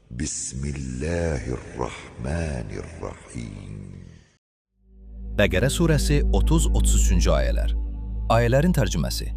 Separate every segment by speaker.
Speaker 1: Bismillahirrahmanirrahim.
Speaker 2: Bəqərə surəsi 30-33-cü ayələr. Ayələrin tərcüməsi.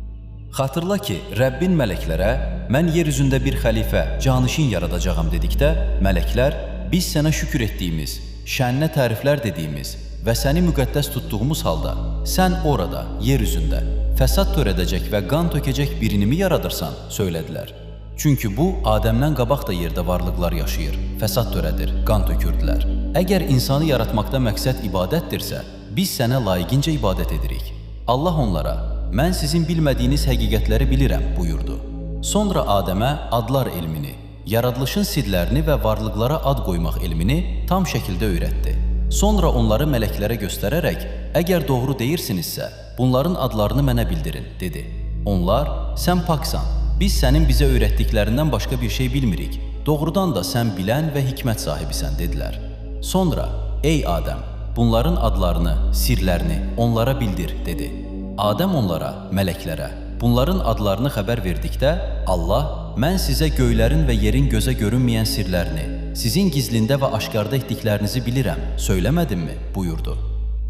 Speaker 2: Xatırla ki, Rəbbin mələklərə, mən yer üzündə bir xəlifə, canişin yaradacağam dedikdə, mələklər, biz sənə şükür etdiyimiz, şəninə təriflər dediyimiz və səni müqəddəs tutduğumuz halda, sən orada, yer üzündə, fəsad törədəcək və qan tökəcək birini mi yaradırsan, söylədilər. Çünki bu, Adəmdən qabaq da yerdə varlıqlar yaşayır, fəsad törədir, qan tökürdülər. Əgər insanı yaratmaqda məqsəd ibadətdirsə, biz sənə layiqincə ibadət edirik. Allah onlara, mən sizin bilmədiyiniz həqiqətləri bilirəm, buyurdu. Sonra Adəmə adlar elmini, yaradılışın sirlərini və varlıqlara ad qoymaq elmini tam şəkildə öyrətdi. Sonra onları mələklərə göstərərək, əgər doğru deyirsinizsə, bunların adlarını mənə bildirin, dedi. Onlar, sən paksan, biz sənin bizə öyrətdiklərindən başqa bir şey bilmirik, doğrudan da sən bilən və hikmət sahibisən, dedilər. Sonra, ey Adəm, bunların adlarını, sirlərini onlara bildir, dedi. Adəm onlara, mələklərə, bunların adlarını xəbər verdikdə, Allah, mən sizə göylərin və yerin gözə görünməyən sirlərini, sizin gizlində və aşkarda etdiklərinizi bilirəm, söyləmədimmi, buyurdu.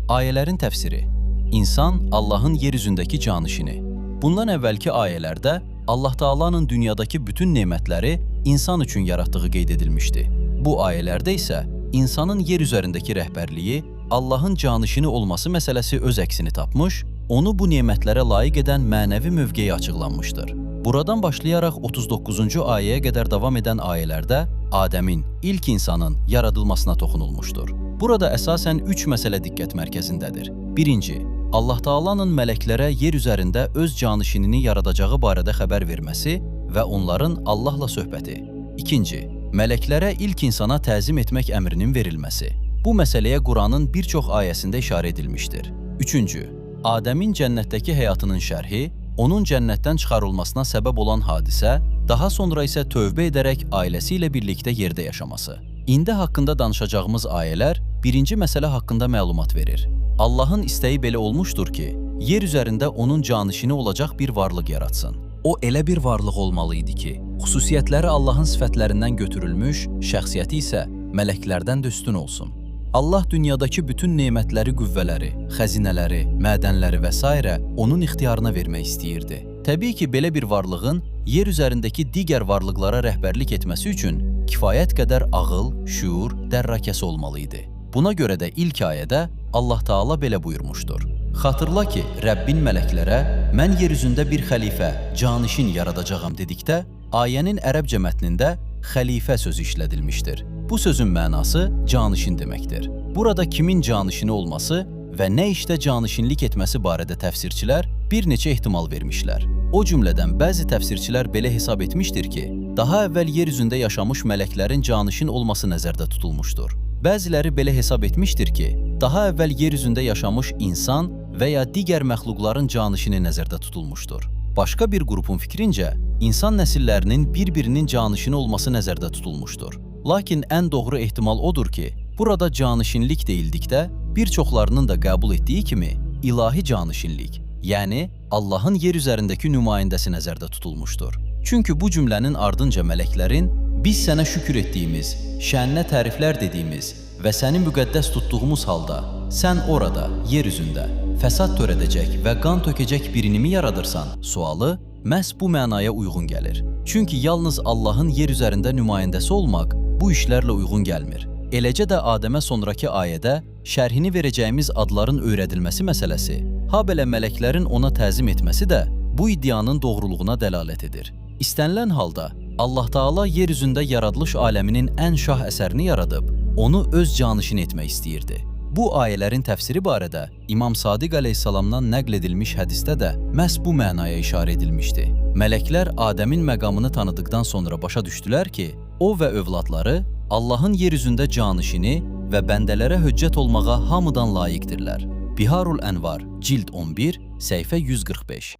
Speaker 2: Ayələrin təfsiri. İnsan, Allahın yer üzündəki canişini. Bundan əvvəlki ayələrdə Allah Taala'nın dünyadakı bütün nemətləri insan üçün yaratdığı qeyd edilmişdi. Bu ayələrdə isə insanın yer üzərindəki rəhbərliyi, Allahın canişini olması məsələsi öz əksini tapmış, onu bu nemətlərə layiq edən mənəvi mövqeyi açıqlanmışdır. Buradan başlayaraq 39-cu ayəyə qədər davam edən ayələrdə Adəmin, ilk insanın yaradılmasına toxunulmuşdur. Burada əsasən 3 məsələ diqqət mərkəzindədir. Birinci, Allah Taala'nın mələklərə yer üzərində öz canişinini yaradacağı barədə xəbər verməsi və onların Allahla söhbəti. İkinci, mələklərə ilk insana təzim etmək əmrinin verilməsi. Bu məsələyə Quranın bir çox ayəsində işarə edilmişdir. Üçüncü, Adəmin cənnətdəki həyatının şərhi, onun cənnətdən çıxarılmasına səbəb olan hadisə, daha sonra isə tövbə edərək ailəsi ilə birlikdə yerdə yaşaması. İndi haqqında danışacağımız ayələr birinci məsələ haqqında məlumat verir. Allahın istəyi belə olmuşdur ki, yer üzərində onun canişini olacaq bir varlıq yaratsın. O elə bir varlıq olmalı idi ki, xüsusiyyətləri Allahın sifətlərindən götürülmüş, şəxsiyyəti isə mələklərdən də üstün olsun. Allah dünyadakı bütün nemətləri, qüvvələri, xəzinələri, mədənləri və s. onun ixtiyarına vermək istəyirdi. Təbii ki, belə bir varlığın yer üzərindəki digər varlıqlara rəhbərlik etməsi üçün kifayət qədər ağıl, şüur, dərrakəsi olmalı idi. Buna görə də ilk ayədə Allah Taala belə buyurmuşdur. Xatırla ki, Rəbbin mələklərə, mən yer üzündə bir xəlifə, canişin yaradacağam dedikdə, ayənin ərəbcə mətnində xəlifə sözü işlədilmişdir. Bu sözün mənası canişin deməkdir. Burada kimin canişini olması və nə işdə canişinlik etməsi barədə təfsirçilər bir neçə ehtimal vermişlər. O cümlədən bəzi təfsirçilər belə hesab etmişdir ki, daha əvvəl yer üzündə yaşamış mələklərin canişin olması nəzərdə tutulmuşdur. Bəziləri belə hesab etmişdir ki, daha əvvəl yer üzündə yaşamış insan və ya digər məxluqların canişini nəzərdə tutulmuşdur. Başqa bir qrupun fikrincə, insan nəsillərinin bir-birinin canişini olması nəzərdə tutulmuşdur. Lakin ən doğru ehtimal odur ki, burada canişinlik deyildikdə, bir çoxlarının da qəbul etdiyi kimi ilahi canişinlik, yəni Allahın yer üzərindəki nümayəndəsi nəzərdə tutulmuşdur. Çünki bu cümlənin ardınca mələklərin, biz sənə şükür etdiyimiz, şəninə təriflər dediyimiz və səni müqəddəs tutduğumuz halda, sən orada, yer üzündə, fəsad törədəcək və qan tökəcək birini mi yaradırsan, sualı məhz bu mənaya uyğun gəlir. Çünki yalnız Allahın yer üzərində nümayəndəsi olmaq bu işlərlə uyğun gəlmir. Eləcə də Adəmə sonraki ayədə şərhini verəcəyimiz adların öyrədilməsi məsələsi, habelə mələklərin ona təzim etməsi də bu iddianın doğruluğuna dəlalət edir. İstənilən halda Allah Taala yer üzündə yaradılış aləminin ən şah əsərini yaradıb, onu öz canişin etmək istəyirdi. Bu ayələrin təfsiri barədə İmam Sadiq əleyhissalamdan nəql edilmiş hədisdə də məhz bu mənaya işarə edilmişdi. Mələklər Adəmin məqamını tanıdıqdan sonra başa düşdülər ki, o və övladları Allahın yer üzündə canişini və bəndələrə höccət olmağa hamıdan layiqdirlər. Biharul Ənvar, cild 11, səhifə 145.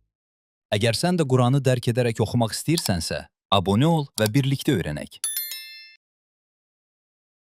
Speaker 2: Əgər sən də Quranı dərk edərək oxumaq istəyirsənsə, abunə ol və birlikdə öyrənək.